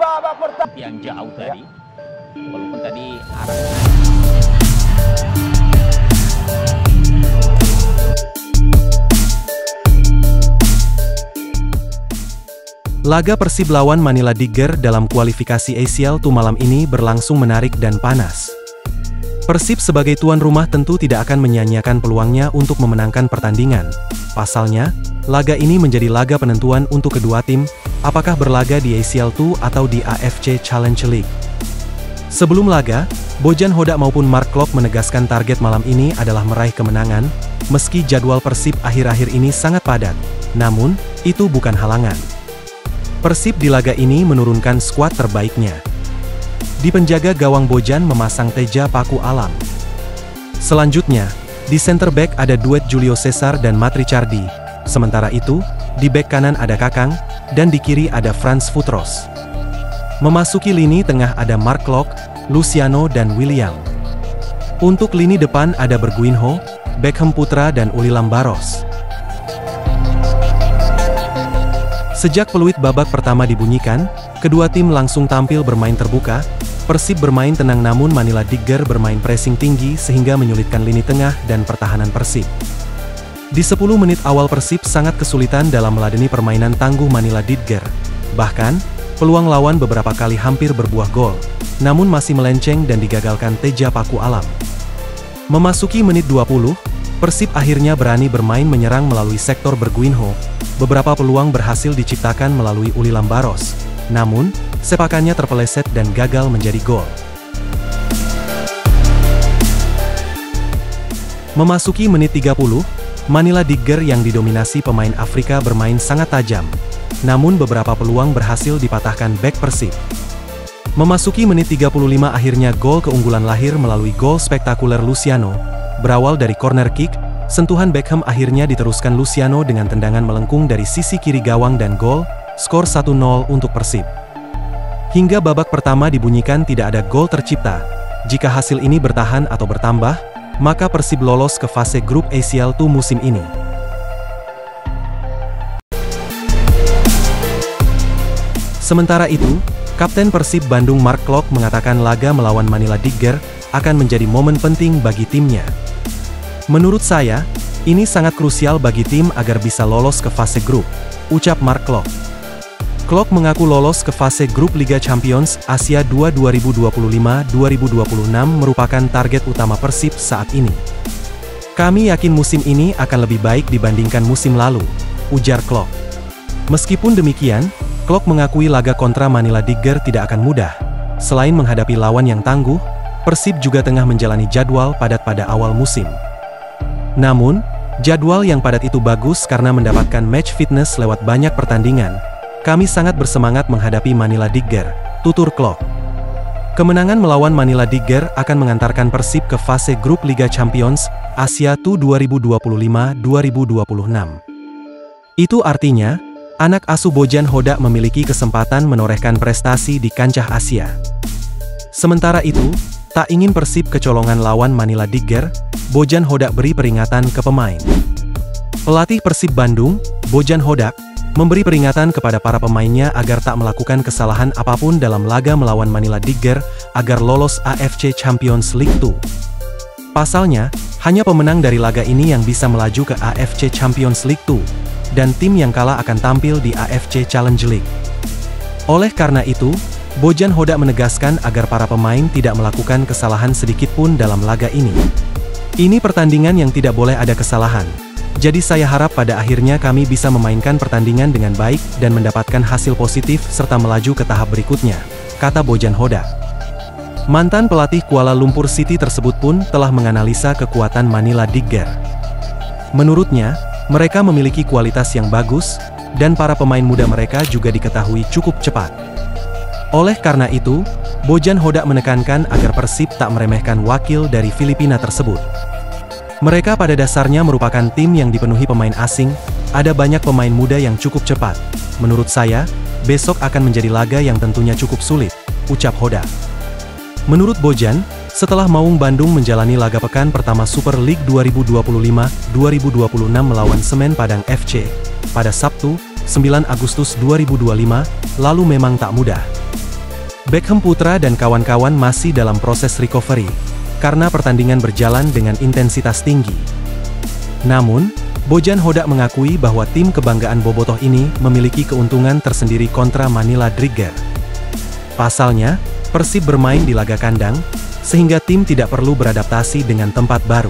babak pertama yang jauh tadi, walaupun tadi arah. Laga Persib lawan Manila Digger dalam kualifikasi ACL II malam ini berlangsung menarik dan panas. Persib sebagai tuan rumah tentu tidak akan menyia-nyiakan peluangnya untuk memenangkan pertandingan. Pasalnya, laga ini menjadi laga penentuan untuk kedua tim, apakah berlaga di ACL II atau di AFC Challenge League. Sebelum laga, Bojan Hodak maupun Mark Klok menegaskan target malam ini adalah meraih kemenangan, meski jadwal Persib akhir-akhir ini sangat padat. Namun, itu bukan halangan. Persib di laga ini menurunkan skuad terbaiknya. Di penjaga gawang Bojan memasang Teja Paku Alam. Selanjutnya, di center back ada duet Julio Cesar dan Matri Cardi. Sementara itu, di back kanan ada Kakang, dan di kiri ada Franz Futros. Memasuki lini tengah ada Mark Klok, Luciano dan William. Untuk lini depan ada Berguinho, Beckham Putra dan Ulilam Baros. Sejak peluit babak pertama dibunyikan, kedua tim langsung tampil bermain terbuka. Persib bermain tenang namun Manila Digger bermain pressing tinggi sehingga menyulitkan lini tengah dan pertahanan Persib. Di 10 menit awal Persib sangat kesulitan dalam meladeni permainan tangguh Manila Digger. Bahkan, peluang lawan beberapa kali hampir berbuah gol, namun masih melenceng dan digagalkan Teja Paku Alam. Memasuki menit 20, Persib akhirnya berani bermain menyerang melalui sektor Berguinho. Beberapa peluang berhasil diciptakan melalui Ulilam Baros. Namun, sepakannya terpeleset dan gagal menjadi gol. Memasuki menit 30, Manila Digger yang didominasi pemain Afrika bermain sangat tajam. Namun beberapa peluang berhasil dipatahkan bek Persib. Memasuki menit 35 akhirnya gol keunggulan lahir melalui gol spektakuler Luciano. Berawal dari corner kick, sentuhan Beckham akhirnya diteruskan Luciano dengan tendangan melengkung dari sisi kiri gawang dan gol, skor 1-0 untuk Persib. Hingga babak pertama dibunyikan tidak ada gol tercipta. Jika hasil ini bertahan atau bertambah, maka Persib lolos ke fase grup ACL II musim ini. Sementara itu, Kapten Persib Bandung Mark Klok mengatakan laga melawan Manila Digger akan menjadi momen penting bagi timnya. Menurut saya, ini sangat krusial bagi tim agar bisa lolos ke fase grup, ucap Mark Klok. Klok mengaku lolos ke fase grup Liga Champions Asia 2 2025-2026 merupakan target utama Persib saat ini. Kami yakin musim ini akan lebih baik dibandingkan musim lalu, ujar Klok. Meskipun demikian, Klok mengakui laga kontra Manila Digger tidak akan mudah. Selain menghadapi lawan yang tangguh, Persib juga tengah menjalani jadwal padat pada awal musim. Namun, jadwal yang padat itu bagus karena mendapatkan match fitness lewat banyak pertandingan. Kami sangat bersemangat menghadapi Manila Digger, tutur Klok. Kemenangan melawan Manila Digger akan mengantarkan Persib ke fase grup Liga Champions Asia 2 2025-2026. Itu artinya, anak asuh Bojan Hodak memiliki kesempatan menorehkan prestasi di kancah Asia. Sementara itu, tak ingin Persib kecolongan lawan Manila Digger, Bojan Hodak beri peringatan ke pemain. Pelatih Persib Bandung, Bojan Hodak, memberi peringatan kepada para pemainnya agar tak melakukan kesalahan apapun dalam laga melawan Manila Digger agar lolos AFC Champions League 2. Pasalnya, hanya pemenang dari laga ini yang bisa melaju ke AFC Champions League 2, dan tim yang kalah akan tampil di AFC Challenge League. Oleh karena itu, Bojan Hodak menegaskan agar para pemain tidak melakukan kesalahan sedikit pun dalam laga ini. Ini pertandingan yang tidak boleh ada kesalahan. Jadi saya harap pada akhirnya kami bisa memainkan pertandingan dengan baik dan mendapatkan hasil positif serta melaju ke tahap berikutnya, kata Bojan Hodak. Mantan pelatih Kuala Lumpur City tersebut pun telah menganalisa kekuatan Manila Digger. Menurutnya, mereka memiliki kualitas yang bagus, dan para pemain muda mereka juga diketahui cukup cepat. Oleh karena itu, Bojan Hodak menekankan agar Persib tak meremehkan wakil dari Filipina tersebut. Mereka pada dasarnya merupakan tim yang dipenuhi pemain asing, ada banyak pemain muda yang cukup cepat. Menurut saya, besok akan menjadi laga yang tentunya cukup sulit, ucap Hodak. Menurut Bojan, setelah Maung Bandung menjalani laga pekan pertama Super League 2025-2026 melawan Semen Padang FC, pada Sabtu, 9 Agustus 2025, lalu memang tak mudah. Beckham Putra dan kawan-kawan masih dalam proses recovery, karena pertandingan berjalan dengan intensitas tinggi. Namun, Bojan Hodak mengakui bahwa tim kebanggaan bobotoh ini memiliki keuntungan tersendiri kontra Manila Drigger. Pasalnya, Persib bermain di laga kandang, sehingga tim tidak perlu beradaptasi dengan tempat baru.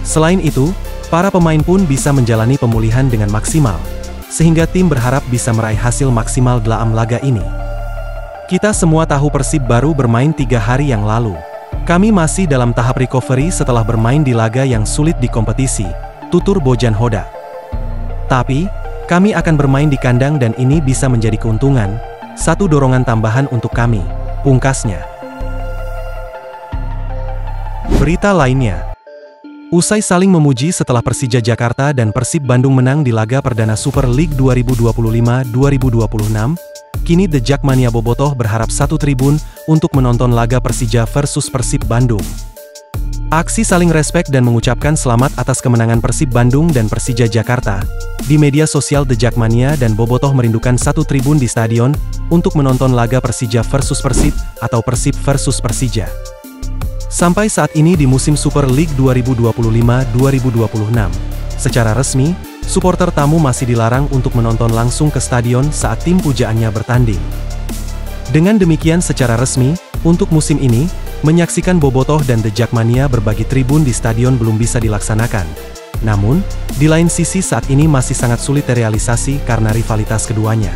Selain itu, para pemain pun bisa menjalani pemulihan dengan maksimal, sehingga tim berharap bisa meraih hasil maksimal dalam laga ini. Kita semua tahu Persib baru bermain 3 hari yang lalu. Kami masih dalam tahap recovery setelah bermain di laga yang sulit di kompetisi, tutur Bojan Hodak. Tapi, kami akan bermain di kandang dan ini bisa menjadi keuntungan, satu dorongan tambahan untuk kami, pungkasnya. Berita lainnya. Usai saling memuji setelah Persija Jakarta dan Persib Bandung menang di laga perdana Super League 2025-2026, kini The Jakmania Bobotoh berharap satu tribun untuk menonton laga Persija versus Persib Bandung. Aksi saling respek dan mengucapkan selamat atas kemenangan Persib Bandung dan Persija Jakarta. Di media sosial The Jakmania dan Bobotoh merindukan satu tribun di stadion untuk menonton laga Persija versus Persib atau Persib versus Persija. Sampai saat ini di musim Super League 2025-2026, secara resmi, supporter tamu masih dilarang untuk menonton langsung ke stadion saat tim pujaannya bertanding. Dengan demikian secara resmi, untuk musim ini, menyaksikan Bobotoh dan The Jakmania berbagi tribun di stadion belum bisa dilaksanakan. Namun, di lain sisi saat ini masih sangat sulit terrealisasi karena rivalitas keduanya.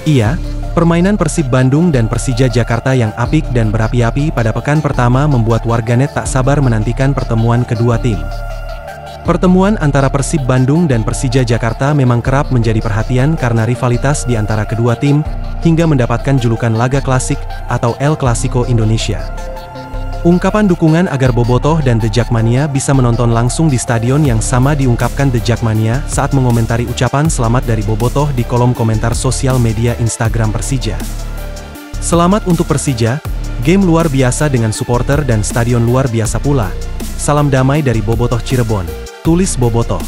Iya, permainan Persib Bandung dan Persija Jakarta yang apik dan berapi-api pada pekan pertama membuat warganet tak sabar menantikan pertemuan kedua tim. Pertemuan antara Persib Bandung dan Persija Jakarta memang kerap menjadi perhatian karena rivalitas di antara kedua tim, hingga mendapatkan julukan laga klasik atau El Clasico Indonesia. Ungkapan dukungan agar Bobotoh dan The Jakmania bisa menonton langsung di stadion yang sama diungkapkan The Jakmania saat mengomentari ucapan selamat dari Bobotoh di kolom komentar sosial media Instagram Persija. Selamat untuk Persija, game luar biasa dengan supporter dan stadion luar biasa pula. Salam damai dari Bobotoh Cirebon, tulis Bobotoh.